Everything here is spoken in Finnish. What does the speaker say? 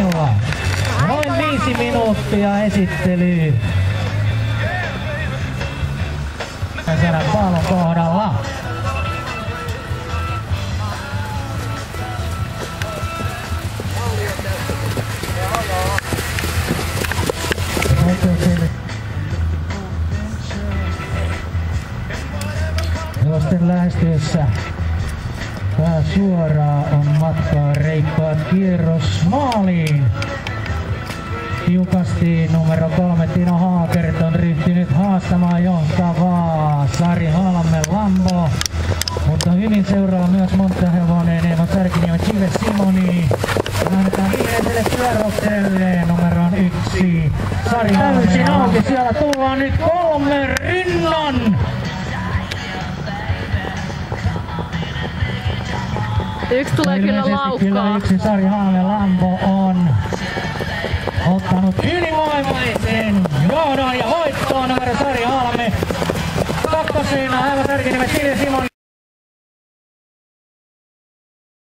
Simonilla. Noin 5 minuuttia esittelyy. Saadaan pallon kohdalla. Hevosten lähestyessä pää suoraan on matkaa reippaat kierros maaliin. Tiukasti numero 3 Tino Haakert on ryhtynyt haastamaan johtavaa Sari Halmen Lambo. Mutta hyvin seuraa myös Montahevonen Eino Särkiniemi Chive Simoni. Annetaan viimeiselle kierrokselle numeroon 1 Sari Halmen. Täysin auki, siellä tullaan nyt 3 rinnan. Yksi tulee kyllä laukkaa. Yksi Sari Halmen Lambo on ottanut ylivoimaisen johdon ja voittoon numero Sari Halme. Kakkosena Eino Särkiniemi Chive Simoni.